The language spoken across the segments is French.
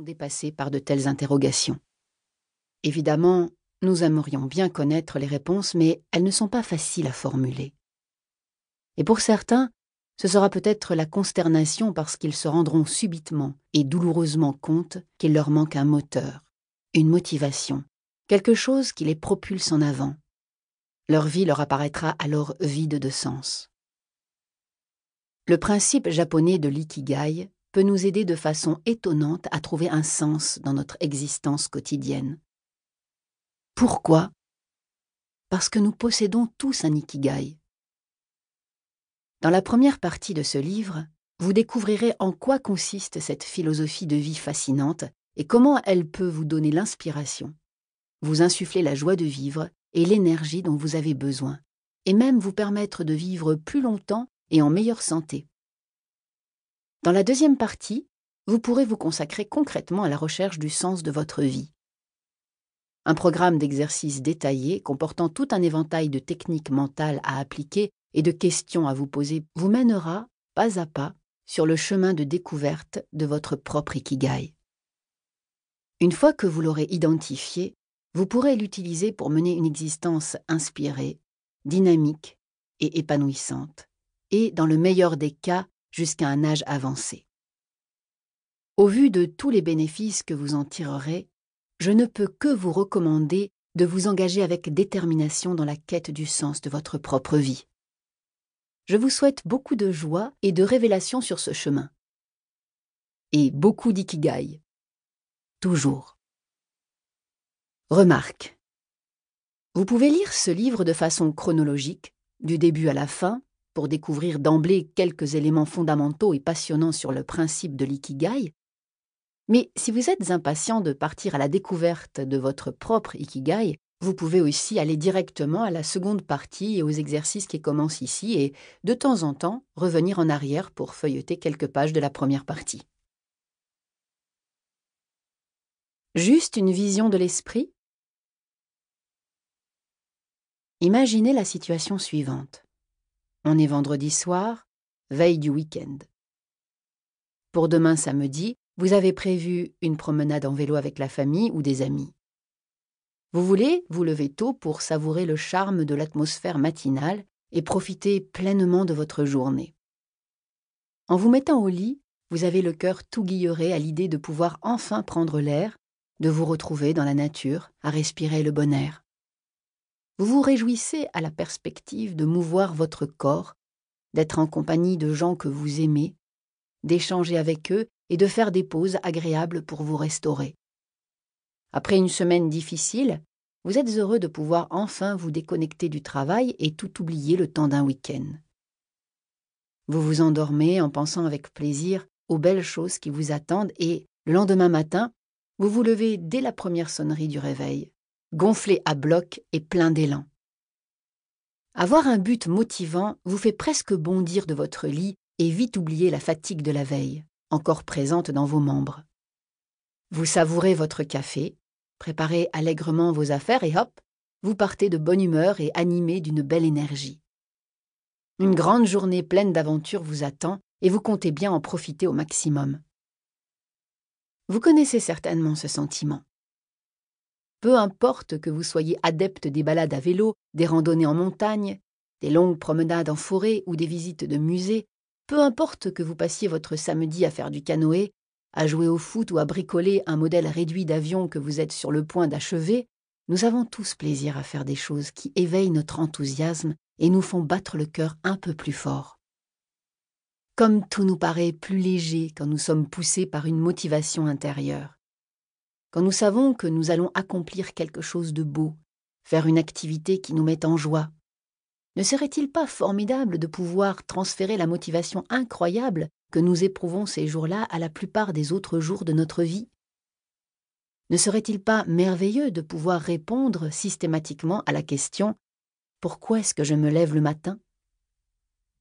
dépassés par de telles interrogations. Évidemment, nous aimerions bien connaître les réponses, mais elles ne sont pas faciles à formuler. Et pour certains, ce sera peut-être la consternation parce qu'ils se rendront subitement et douloureusement compte qu'il leur manque un moteur, une motivation, quelque chose qui les propulse en avant. Leur vie leur apparaîtra alors vide de sens. Le principe japonais de l'ikigai peut nous aider de façon étonnante à trouver un sens dans notre existence quotidienne. Pourquoi ? Parce que nous possédons tous un ikigai. Dans la première partie de ce livre, vous découvrirez en quoi consiste cette philosophie de vie fascinante et comment elle peut vous donner l'inspiration, vous insuffler la joie de vivre et l'énergie dont vous avez besoin, et même vous permettre de vivre plus longtemps et en meilleure santé. Dans la deuxième partie, vous pourrez vous consacrer concrètement à la recherche du sens de votre vie. Un programme d'exercices détaillé comportant tout un éventail de techniques mentales à appliquer et de questions à vous poser vous mènera, pas à pas, sur le chemin de découverte de votre propre ikigai. Une fois que vous l'aurez identifié, vous pourrez l'utiliser pour mener une existence inspirée, dynamique et épanouissante, et, dans le meilleur des cas, jusqu'à un âge avancé. Au vu de tous les bénéfices que vous en tirerez, je ne peux que vous recommander de vous engager avec détermination dans la quête du sens de votre propre vie. Je vous souhaite beaucoup de joie et de révélations sur ce chemin. Et beaucoup d'ikigai. Toujours. Remarque. Vous pouvez lire ce livre de façon chronologique, du début à la fin, pour découvrir d'emblée quelques éléments fondamentaux et passionnants sur le principe de l'ikigai. Mais si vous êtes impatient de partir à la découverte de votre propre ikigai, vous pouvez aussi aller directement à la seconde partie et aux exercices qui commencent ici et, de temps en temps, revenir en arrière pour feuilleter quelques pages de la première partie. Juste une vision de l'esprit ? Imaginez la situation suivante. On est vendredi soir, veille du week-end. Pour demain samedi, vous avez prévu une promenade en vélo avec la famille ou des amis. Vous voulez vous lever tôt pour savourer le charme de l'atmosphère matinale et profiter pleinement de votre journée. En vous mettant au lit, vous avez le cœur tout guilleré à l'idée de pouvoir enfin prendre l'air, de vous retrouver dans la nature, à respirer le bon air. Vous vous réjouissez à la perspective de mouvoir votre corps, d'être en compagnie de gens que vous aimez, d'échanger avec eux et de faire des pauses agréables pour vous restaurer. Après une semaine difficile, vous êtes heureux de pouvoir enfin vous déconnecter du travail et tout oublier le temps d'un week-end. Vous vous endormez en pensant avec plaisir aux belles choses qui vous attendent et, le lendemain matin, vous vous levez dès la première sonnerie du réveil, gonflé à bloc et plein d'élan. Avoir un but motivant vous fait presque bondir de votre lit et vite oublier la fatigue de la veille, encore présente dans vos membres. Vous savourez votre café, préparez allègrement vos affaires et hop, vous partez de bonne humeur et animé d'une belle énergie. Une grande journée pleine d'aventures vous attend et vous comptez bien en profiter au maximum. Vous connaissez certainement ce sentiment. Peu importe que vous soyez adepte des balades à vélo, des randonnées en montagne, des longues promenades en forêt ou des visites de musées, peu importe que vous passiez votre samedi à faire du canoë, à jouer au foot ou à bricoler un modèle réduit d'avion que vous êtes sur le point d'achever, nous avons tous plaisir à faire des choses qui éveillent notre enthousiasme et nous font battre le cœur un peu plus fort. Comme tout nous paraît plus léger quand nous sommes poussés par une motivation intérieure. Quand nous savons que nous allons accomplir quelque chose de beau, faire une activité qui nous met en joie, ne serait-il pas formidable de pouvoir transférer la motivation incroyable que nous éprouvons ces jours-là à la plupart des autres jours de notre vie ? Ne serait-il pas merveilleux de pouvoir répondre systématiquement à la question « Pourquoi est-ce que je me lève le matin ?»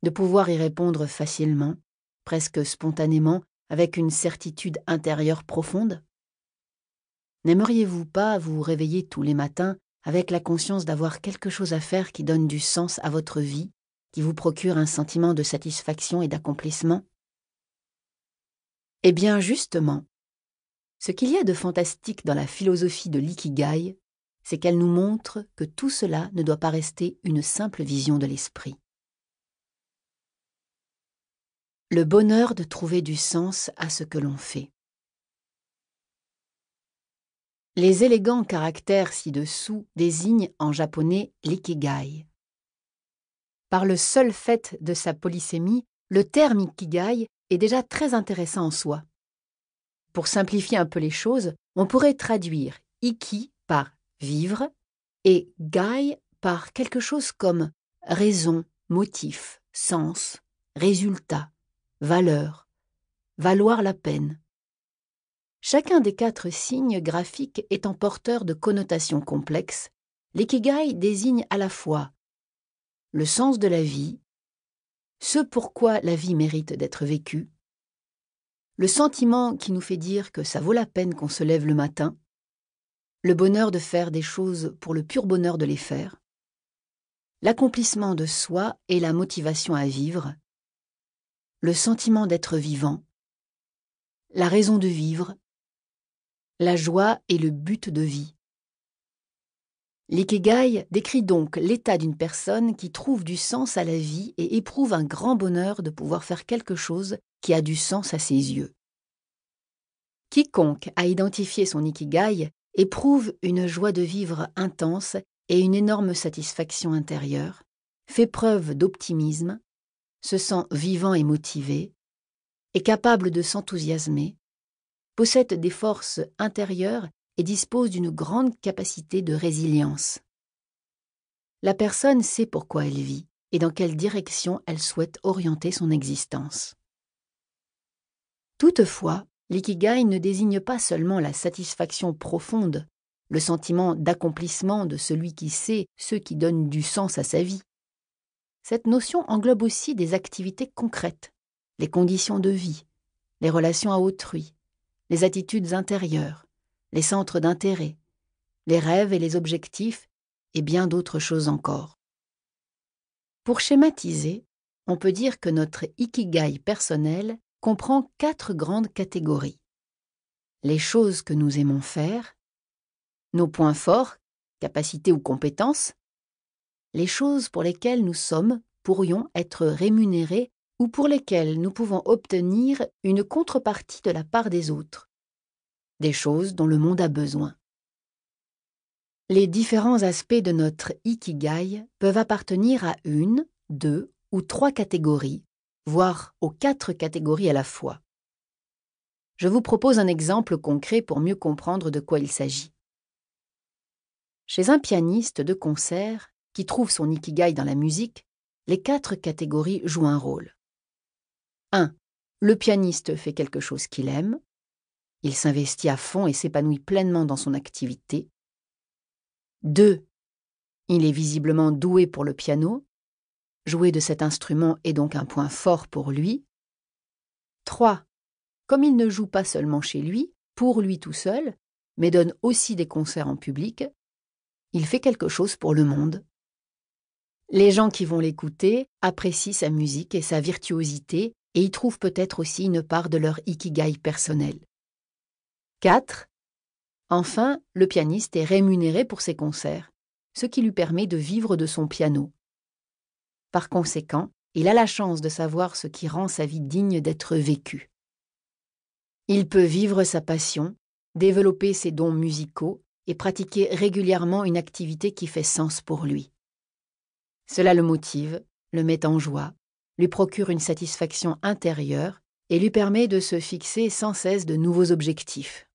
De pouvoir y répondre facilement, presque spontanément, avec une certitude intérieure profonde ? N'aimeriez-vous pas vous réveiller tous les matins avec la conscience d'avoir quelque chose à faire qui donne du sens à votre vie, qui vous procure un sentiment de satisfaction et d'accomplissement ? Eh bien, justement, Ce qu'il y a de fantastique dans la philosophie de l'ikigai, c'est qu'elle nous montre que tout cela ne doit pas rester une simple vision de l'esprit. Le bonheur de trouver du sens à ce que l'on fait. Les élégants caractères ci-dessous désignent en japonais l'ikigai. Par le seul fait de sa polysémie, le terme ikigai est déjà très intéressant en soi. Pour simplifier un peu les choses, on pourrait traduire iki par vivre et gai par quelque chose comme raison, motif, sens, résultat, valeur, valoir la peine. Chacun des 4 signes graphiques étant porteur de connotations complexes, l'ikigai désigne à la fois le sens de la vie, ce pourquoi la vie mérite d'être vécue, le sentiment qui nous fait dire que ça vaut la peine qu'on se lève le matin, le bonheur de faire des choses pour le pur bonheur de les faire, l'accomplissement de soi et la motivation à vivre, le sentiment d'être vivant, la raison de vivre, la joie et le but de vie. L'ikigai décrit donc l'état d'une personne qui trouve du sens à la vie et éprouve un grand bonheur de pouvoir faire quelque chose qui a du sens à ses yeux. Quiconque a identifié son ikigai éprouve une joie de vivre intense et une énorme satisfaction intérieure, fait preuve d'optimisme, se sent vivant et motivé, est capable de s'enthousiasmer, possède des forces intérieures et dispose d'une grande capacité de résilience. La personne sait pourquoi elle vit et dans quelle direction elle souhaite orienter son existence. Toutefois, l'ikigai ne désigne pas seulement la satisfaction profonde, le sentiment d'accomplissement de celui qui sait ce qui donne du sens à sa vie. Cette notion englobe aussi des activités concrètes, les conditions de vie, les relations à autrui, les attitudes intérieures, les centres d'intérêt, les rêves et les objectifs, et bien d'autres choses encore. Pour schématiser, on peut dire que notre ikigai personnel comprend 4 grandes catégories. Les choses que nous aimons faire, nos points forts, capacités ou compétences, les choses pour lesquelles nous pourrions être rémunérés ou pour lesquelles nous pouvons obtenir une contrepartie de la part des autres, des choses dont le monde a besoin. Les différents aspects de notre ikigai peuvent appartenir à 1, 2 ou 3 catégories, voire aux 4 catégories à la fois. Je vous propose un exemple concret pour mieux comprendre de quoi il s'agit. Chez un pianiste de concert qui trouve son ikigai dans la musique, les 4 catégories jouent un rôle. 1. Le pianiste fait quelque chose qu'il aime. Il s'investit à fond et s'épanouit pleinement dans son activité. 2. Il est visiblement doué pour le piano. Jouer de cet instrument est donc un point fort pour lui. 3. Comme il ne joue pas seulement chez lui, pour lui tout seul, mais donne aussi des concerts en public, il fait quelque chose pour le monde. Les gens qui vont l'écouter apprécient sa musique et sa virtuosité et y trouvent peut-être aussi une part de leur ikigai personnel. 4. Enfin, le pianiste est rémunéré pour ses concerts, ce qui lui permet de vivre de son piano. Par conséquent, il a la chance de savoir ce qui rend sa vie digne d'être vécue. Il peut vivre sa passion, développer ses dons musicaux et pratiquer régulièrement une activité qui fait sens pour lui. Cela le motive, le met en joie, lui procure une satisfaction intérieure et lui permet de se fixer sans cesse de nouveaux objectifs.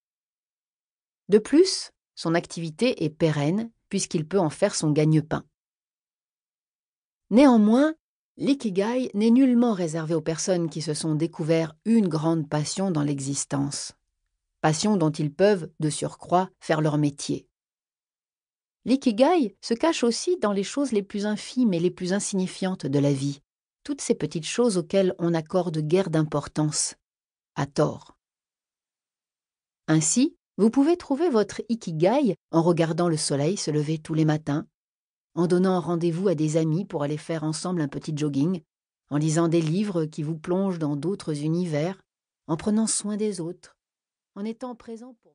De plus, son activité est pérenne puisqu'il peut en faire son gagne-pain. Néanmoins, l'ikigai n'est nullement réservé aux personnes qui se sont découvert une grande passion dans l'existence, passion dont ils peuvent, de surcroît, faire leur métier. L'ikigai se cache aussi dans les choses les plus infimes et les plus insignifiantes de la vie, toutes ces petites choses auxquelles on n'accorde guère d'importance, à tort. Ainsi, vous pouvez trouver votre ikigai en regardant le soleil se lever tous les matins, en donnant rendez-vous à des amis pour aller faire ensemble un petit jogging, en lisant des livres qui vous plongent dans d'autres univers, en prenant soin des autres, en étant présent pour...